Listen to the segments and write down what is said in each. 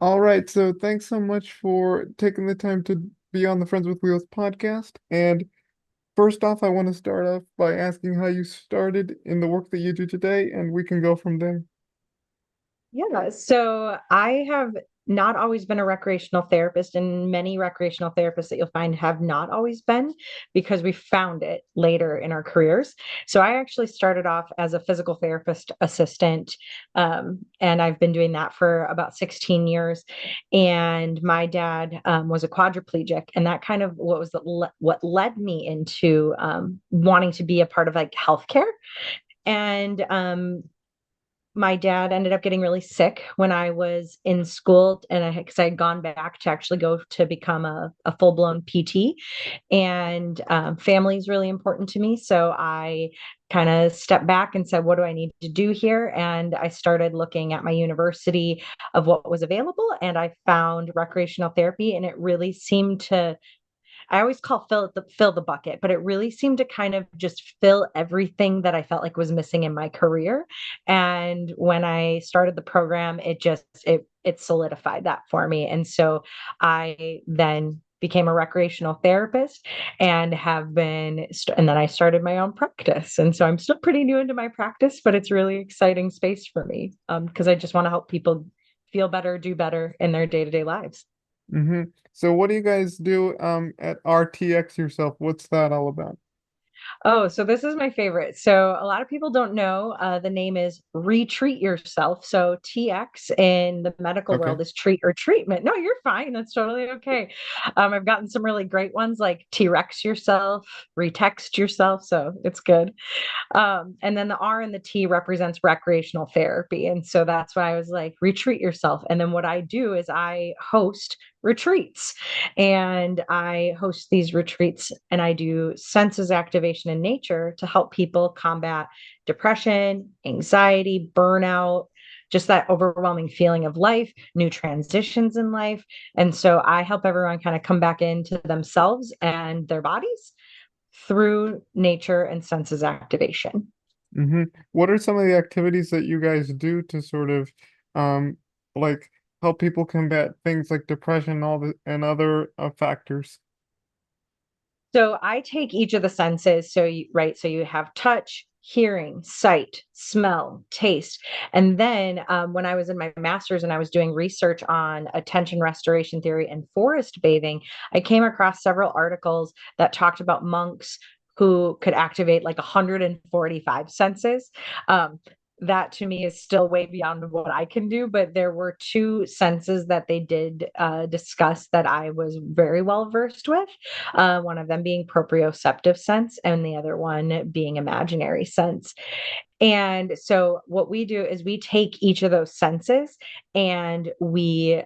All right, so thanks so much for taking the time to be on the Friends with Wheels podcast. And first off, I want to start off by asking how you started in the work that you do today, and we can go from there. Yeah, so I have not always been a recreational therapist, and many recreational therapists that you'll find have not always been because we found it later in our careers. So I actually started off as a physical therapist assistant, and I've been doing that for about 16 years. And my dad was a quadriplegic, and that kind of what led me into wanting to be a part of like healthcare. And my dad ended up getting really sick when I was in school, and because I had gone back to actually go to become a full blown PT, and family is really important to me. So I kind of stepped back and said, what do I need to do here? And I started looking at my university of what was available, and I found recreational therapy, and it really seemed to I always call fill the bucket, but it really seemed to kind of just fill everything that I felt like was missing in my career. And when I started the program, it solidified that for me. And so I then became a recreational therapist and and then I started my own practice. And so I'm still pretty new into my practice, but it's really exciting space for me because I just want to help people feel better, do better in their day-to-day lives. Hmm. So what do you guys do at RTX yourself? What's that all about? Oh, so this is my favorite. So a lot of people don't know the name is retreat yourself. So TX in the medical Okay. world is treat or treatment. No, you're fine. That's totally okay. I've gotten some really great ones like T-Rex yourself, retext yourself. So it's good. And then the R and the T represents recreational therapy. And so that's why I was like, retreat yourself. And then what I do is I host retreats, and I host these retreats and I do senses activation in nature to help people combat depression, anxiety, burnout, just that overwhelming feeling of life, new transitions in life. And so I help everyone kind of come back into themselves and their bodies through nature and senses activation. Hmm. What are some of the activities that you guys do to sort of um like help people combat things like depression, all the and other factors? So I take each of the senses. So you have touch, hearing, sight, smell, taste. And then when I was in my master's and I was doing research on attention restoration theory and forest bathing, I came across several articles that talked about monks who could activate like 145 senses. Um, that to me is still way beyond what I can do, but there were two senses that they did discuss that I was very well versed with, one of them being proprioceptive sense and the other one being imaginary sense. And so what we do is we take each of those senses and we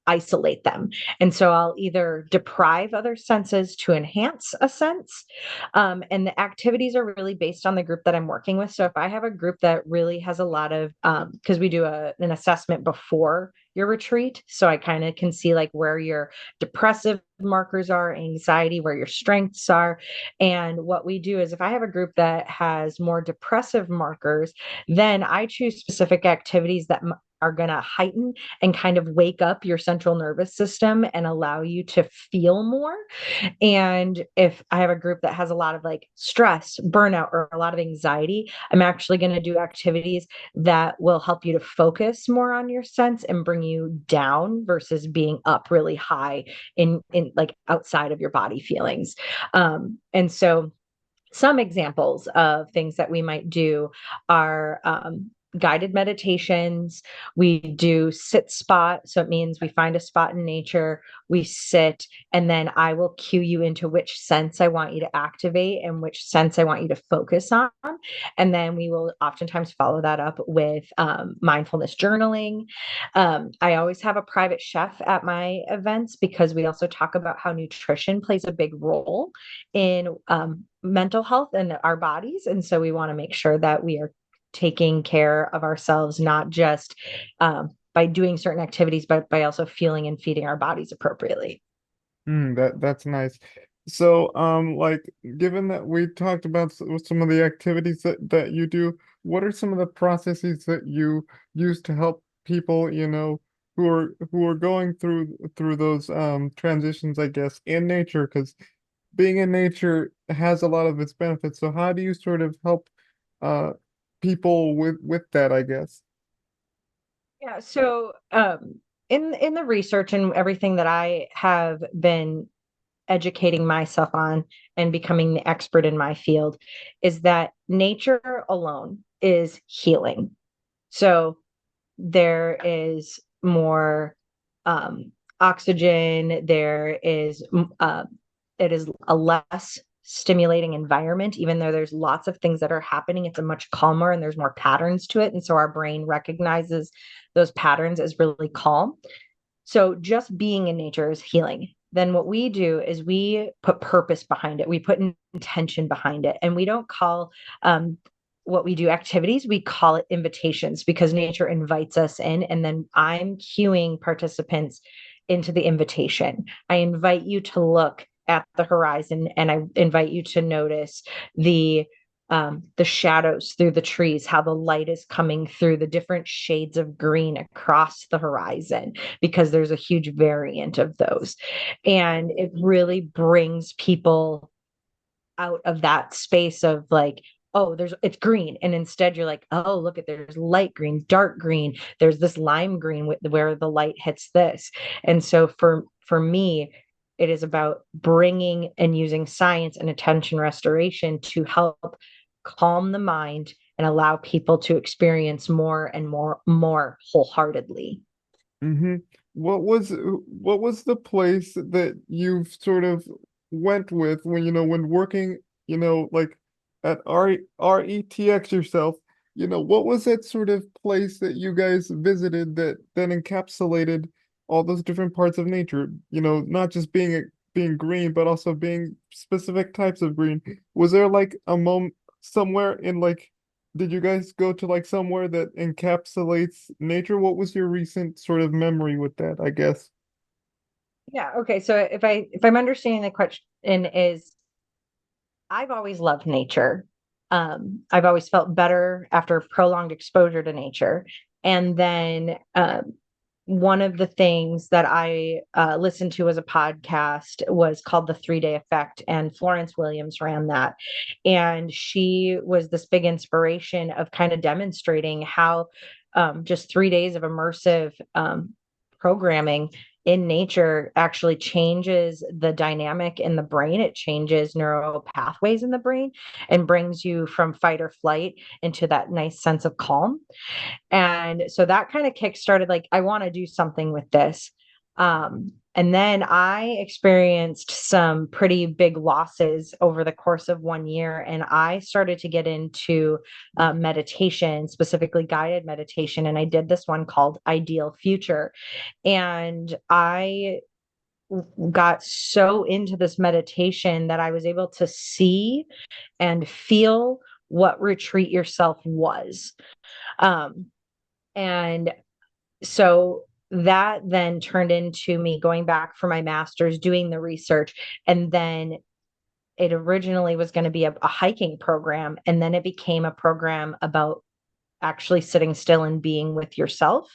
isolate them. And so I'll either deprive other senses to enhance a sense. And the activities are really based on the group that I'm working with. So if I have a group that really has a lot of, because we do an assessment before your retreat. So I kind of can see like where your depressive markers are, anxiety, where your strengths are. And what we do is if I have a group that has more depressive markers, then I choose specific activities that are going to heighten and kind of wake up your central nervous system and allow you to feel more. And if I have a group that has a lot of like stress, burnout, or a lot of anxiety, I'm actually going to do activities that will help you to focus more on your sense and bring you down versus being up really high in like outside of your body feelings. And so some examples of things that we might do are guided meditations. We do sit spot. So it means we find a spot in nature, we sit, and then I will cue you into which sense I want you to activate and which sense I want you to focus on. And then we will oftentimes follow that up with mindfulness journaling. I always have a private chef at my events because we also talk about how nutrition plays a big role in mental health and our bodies. And so we want to make sure that we are taking care of ourselves, not just by doing certain activities, but by also feeling and feeding our bodies appropriately. That's nice. So, like, given that we talked about some of the activities that you do, what are some of the processes that you use to help people, who are going through those transitions, I guess, in nature, because being in nature has a lot of its benefits. So how do you sort of help uh people with that, I guess? Yeah, so in the research and everything that I have been educating myself on and becoming the expert in my field is that nature alone is healing. So there is more um, oxygen. It is a less stimulating environment, even though there's lots of things that are happening. It's a much calmer and there's more patterns to it. And so our brain recognizes those patterns as really calm. So just being in nature is healing. Then what we do is we put purpose behind it. We put intention behind it. And we don't call what we do activities, we call it invitations because nature invites us in. And then I'm cueing participants into the invitation. I invite you to look at the horizon and I invite you to notice the shadows through the trees, how the light is coming through the different shades of green across the horizon, because there's a huge variant of those. And it really brings people out of that space of like, oh, it's green. And instead you're like, oh, look at there's light green, dark green, there's this lime green where the light hits this. And so for me, it is about bringing and using science and attention restoration to help calm the mind and allow people to experience more and more wholeheartedly. hmm what was the place that you've sort of went with when when working, like at RETX yourself, what was that sort of place that you guys visited that then encapsulated all those different parts of nature? Not just being green, but also being specific types of green. Was there like a moment somewhere in like did you guys go to like somewhere that encapsulates nature? What was your recent sort of memory with that, I guess? Yeah, okay. So if I'm understanding the question is I've always loved nature. I've always felt better after prolonged exposure to nature. And then one of the things that I listened to as a podcast was called The 3 Day Effect, and Florence Williams ran that. And she was this big inspiration of kind of demonstrating how just 3 days of immersive programming in nature actually changes the dynamic in the brain. It changes neural pathways in the brain and brings you from fight or flight into that nice sense of calm. And so that kind of kickstarted like, I want to do something with this. And then I experienced some pretty big losses over the course of 1 year. And I started to get into meditation, specifically guided meditation. And I did this one called Ideal Future. And I got so into this meditation that I was able to see and feel what retreat yourself was. Um, and so that then turned into me going back for my master's, doing the research. And then it originally was going to be a hiking program. And then it became a program about actually sitting still and being with yourself.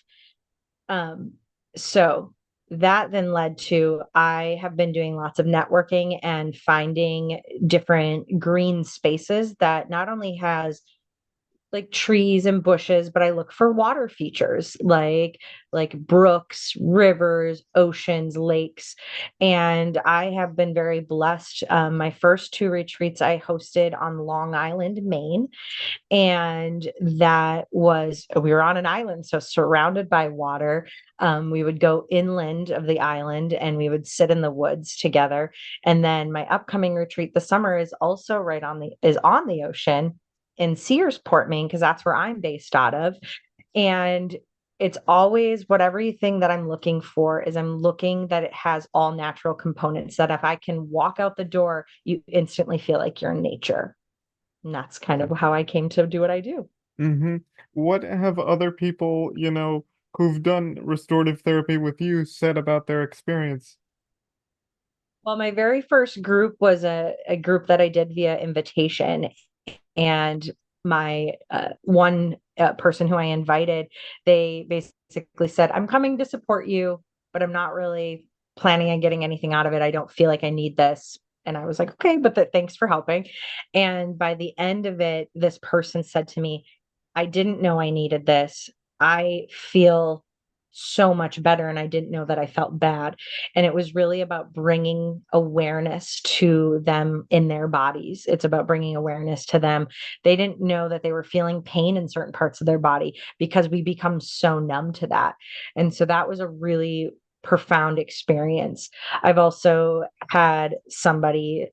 Um, so that then led to I have been doing lots of networking and finding different green spaces that not only has like trees and bushes, but I look for water features like brooks, rivers, oceans, lakes. And I have been very blessed. My first two retreats I hosted on Long Island, Maine, and that was we were on an island, so surrounded by water. We would go inland of the island and we would sit in the woods together. And then my upcoming retreat this summer is also on the ocean in Searsport, Maine, because that's where I'm based out of. And it's always what everything that I'm looking for is I'm looking that it has all natural components, that if I can walk out the door, you instantly feel like you're in nature. And that's kind of how I came to do what I do. hmm What have other people, who've done restorative therapy with you said about their experience? Well, my very first group was a group that I did via invitation. And my one person who I invited, they basically said, I'm coming to support you, but I'm not really planning on getting anything out of it. I don't feel like I need this. And I was like, okay, but thanks for helping. And by the end of it, this person said to me, I didn't know I needed this. I feel so much better, and I didn't know that I felt bad. And it was really about bringing awareness to them in their bodies. It's about bringing awareness to them. They didn't know that they were feeling pain in certain parts of their body because we become so numb to that. And so that was a really profound experience. I've also had somebody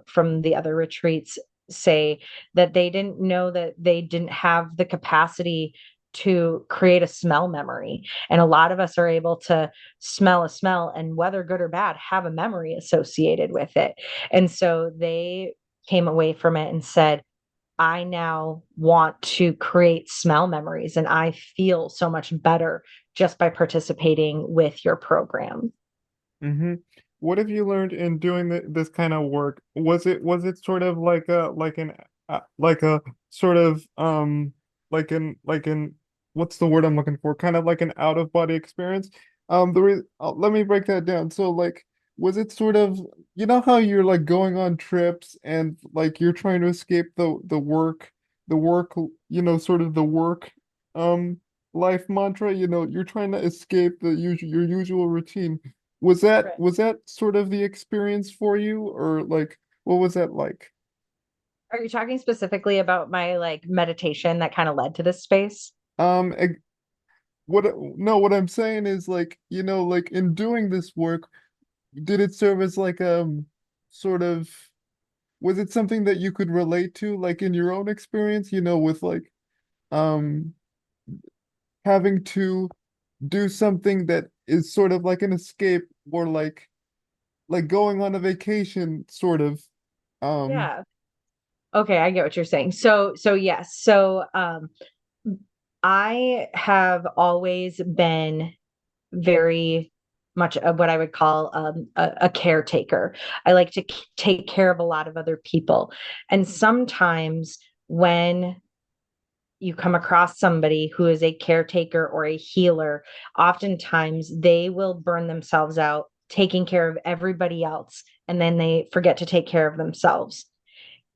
from the other retreats say that they didn't know that they didn't have the capacity to create a smell memory. And a lot of us are able to smell a smell, and whether good or bad, have a memory associated with it. And so they came away from it and said, I now want to create smell memories, and I feel so much better just by participating with your program. Mm-hmm. What have you learned in doing this kind of work? Was it sort of like a sort of like an what's the word I'm looking for? Kind of like an out of body experience. Let me break that down. So like, was it sort of, you know how you're like going on trips and like you're trying to escape the work, sort of the work um life mantra, you're trying to escape your usual routine. Was that Right. was that sort of the experience for you, or like what was that like? Are you talking specifically about my like meditation that kind of led to this space? Um, eg- what no, what I'm saying is like, like in doing this work, did it serve as like sort of was it something that you could relate to like in your own experience, with like um having to do something that is sort of like an escape or like going on a vacation sort of um Yeah. Okay, I get what you're saying. So yes. So I have always been very much of what I would call a caretaker. I like to take care of a lot of other people. And sometimes when you come across somebody who is a caretaker or a healer, oftentimes they will burn themselves out taking care of everybody else, and then they forget to take care of themselves.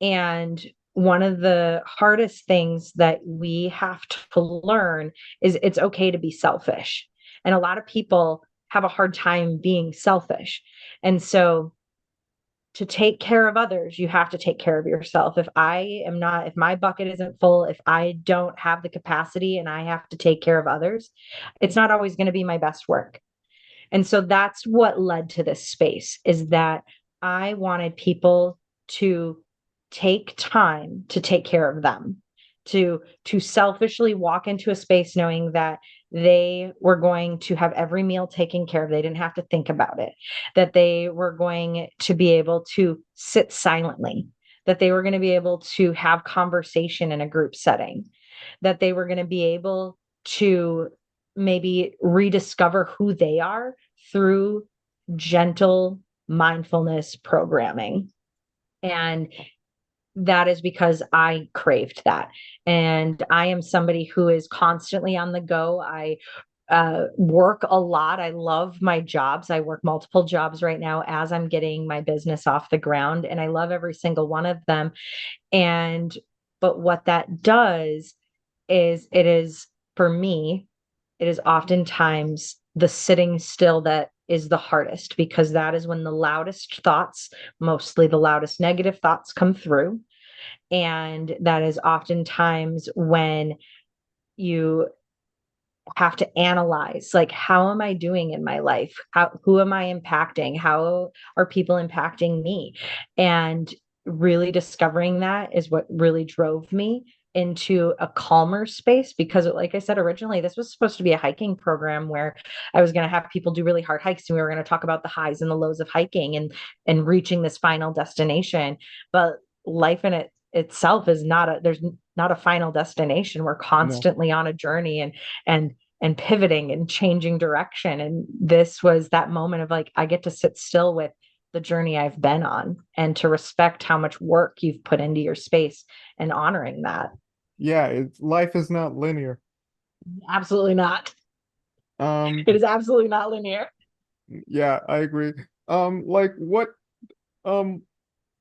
And one of the hardest things that we have to learn is it's okay to be selfish. And a lot of people have a hard time being selfish. And so to take care of others, you have to take care of yourself. If my bucket isn't full, if I don't have the capacity and I have to take care of others, it's not always going to be my best work. And so that's what led to this space, is that I wanted people to take time to take care of them, to selfishly walk into a space knowing that they were going to have every meal taken care of. They didn't have to think about it, that they were going to be able to sit silently, that they were going to be able to have conversation in a group setting, that they were going to be able to maybe rediscover who they are through gentle mindfulness programming. And that is because I craved that. And I am somebody who is constantly on the go. I work a lot. I love my jobs. I work multiple jobs right now as I'm getting my business off the ground, and I love every single one of them. And, but what that does is it is, for me, it is oftentimes the sitting still that is the hardest, because that is when the loudest thoughts, mostly the loudest negative thoughts, come through. And that is oftentimes when you have to analyze, like, how am I doing in my life? Who am I impacting? How are people impacting me? And really discovering that is what really drove me into a calmer space, because like I said, originally this was supposed to be a hiking program where I was going to have people do really hard hikes, and we were going to talk about the highs and the lows of hiking and reaching this final destination. But life in itself is not a there's not a final destination. We're No. constantly on a journey, and and pivoting and changing direction. And this was that moment of like, I get to sit still with the journey I've been on, and to respect how much work you've put into your space and honoring that. Yeah, it's life is not linear. Absolutely not. Um, It is absolutely not linear. yeah, I agree. Like what, um,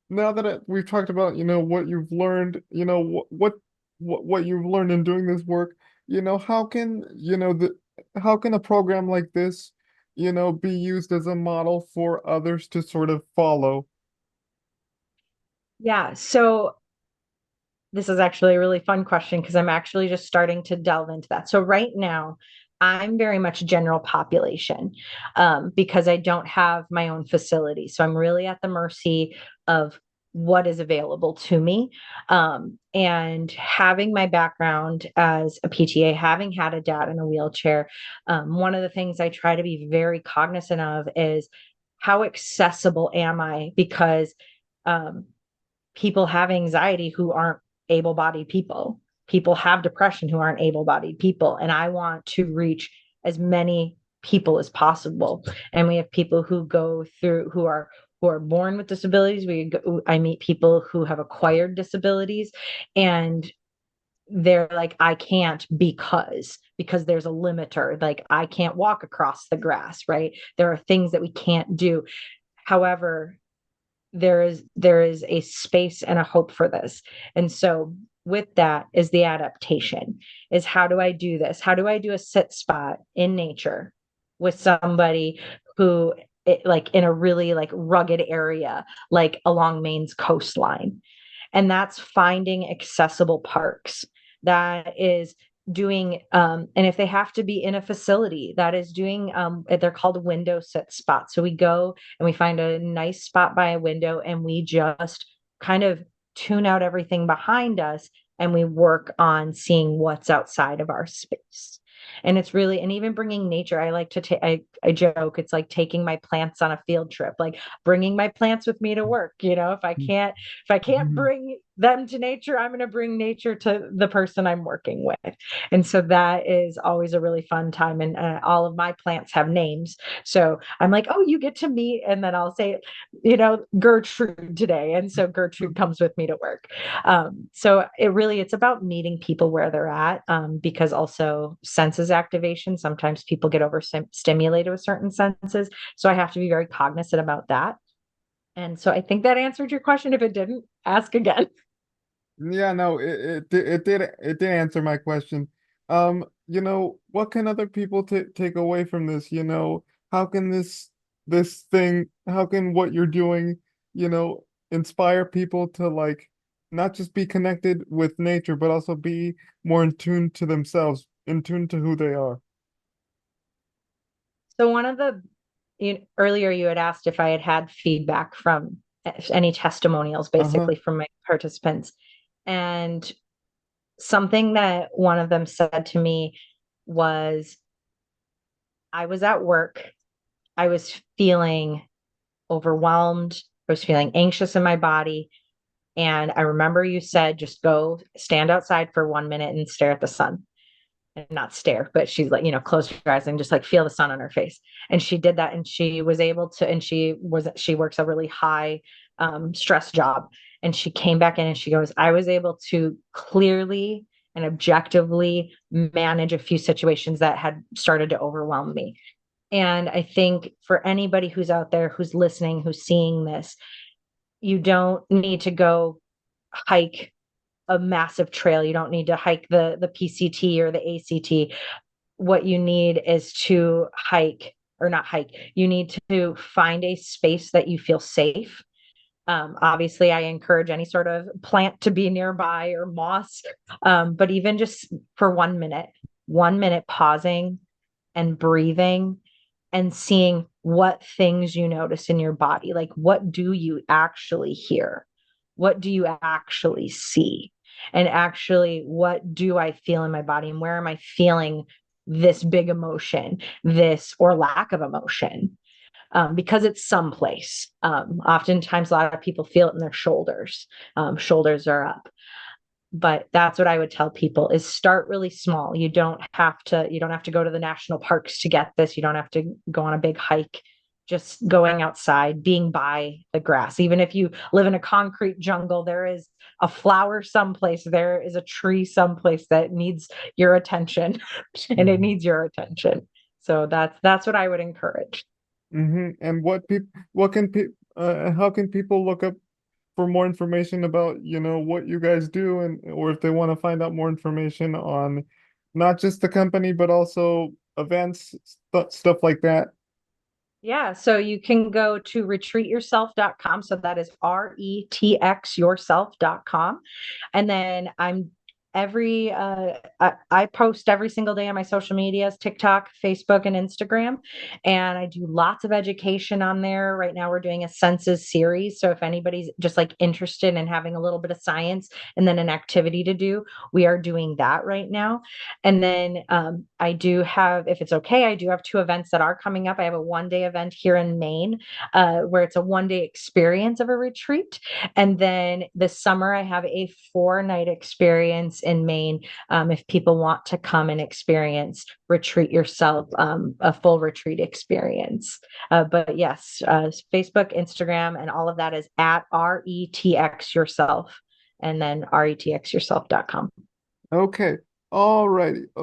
now that we've talked about, what you've learned, what you've learned in doing this work, how can, how can a program like this, be used as a model for others to sort of follow? Yeah. So this is actually a really fun question because I'm actually just starting to delve into that. So right now, I'm very much general population because I don't have my own facility. So I'm really at the mercy of what is available to me. And having my background as a PTA, having had a dad in a wheelchair, one of the things I try to be very cognizant of is how accessible am I? Because um, people have anxiety who aren't able-bodied people. People have depression who aren't able-bodied people. And I want to reach as many people as possible. And we have people who go through who are born with disabilities. I meet people who have acquired disabilities, and they're like, I can't because there's a limiter. Like I can't walk across the grass, right? There are things that we can't do. However, there is a space and a hope for this. And so with that is the adaptation, is how do I do this? How do I do a sit spot in nature with somebody who like in a really like rugged area, like along Maine's coastline? And that's finding accessible parks. That is doing and if they have to be in a facility, that is doing they're called window sit spots. So we go and we find a nice spot by a window and we just kind of tune out everything behind us and we work on seeing what's outside of our space. And it's really, and even bringing nature, I like to take, I joke, it's like taking my plants on a field trip, like bringing my plants with me to work. If I can't bring them to nature, I'm going to bring nature to the person I'm working with. And so that is always a really fun time. And all of my plants have names. So I'm like, oh, you get to meet. And then I'll say, Gertrude today. And so Gertrude comes with me to work. So it's about meeting people where they're at, because also senses activation. Sometimes people get overstimulated with certain senses. So I have to be very cognizant about that. And so I think that answered your question. If it didn't, ask again. Yeah, no, it did answer my question. What can other people take away from this? How can how can what you're doing, inspire people to like not just be connected with nature, but also be more in tune to themselves, in tune to who they are. So earlier you had asked if I had had feedback from any testimonials, Uh-huh. basically from my participants. And something that one of them said to me was, I was at work. I was feeling overwhelmed. I was feeling anxious in my body. And I remember you said, just go stand outside for 1 minute and stare at the sun. And not stare, but she's like, close your eyes and just like feel the sun on her face. And she did that and she was able to, and she works a really high stress job. And she came back in and she goes, I was able to clearly and objectively manage a few situations that had started to overwhelm me. And I think for anybody who's out there, who's listening, who's seeing this, you don't need to go hike a massive trail. You don't need to hike the PCT or the ACT. What you need is to hike or not hike. You need to find a space that you feel safe. Obviously, I encourage any sort of plant to be nearby or moss, but even just for 1 minute, 1 minute pausing and breathing and seeing what things you notice in your body. Like, what do you actually hear? What do you actually see? And actually, what do I feel in my body? And where am I feeling this big emotion, this or lack of emotion? Because it's someplace. Oftentimes, a lot of people feel it in their shoulders. Shoulders are up, but that's what I would tell people is start really small. You don't have to go to the national parks to get this. You don't have to go on a big hike. just going outside, being by the grass. Even if you live in a concrete jungle, there is a flower someplace, there is a tree someplace that needs your attention and it Hmm. needs your attention. So that's what I would encourage. And what can people, how can people look up for more information about, what you guys do and or if they want to find out more information on not just the company, but also events, stuff like that. Yeah, so you can go to retreatyourself.com. So that is RETX yourself.com. And then I post every single day on my social medias, TikTok, Facebook, and Instagram. And I do lots of education on there. Right now we're doing a census series. So if anybody's just like interested in having a little bit of science and then an activity to do, we are doing that right now. And then I do have, if it's okay, I do have two events that are coming up. I have a 1 day event here in Maine, where it's a 1 day experience of a retreat. And then this summer, I have a 4 night experience in Maine. If people want to come and experience Retreat Yourself, a full retreat experience. But yes, Facebook, Instagram, and all of that is at RETX Yourself and then retxyourself.com. Okay. All righty.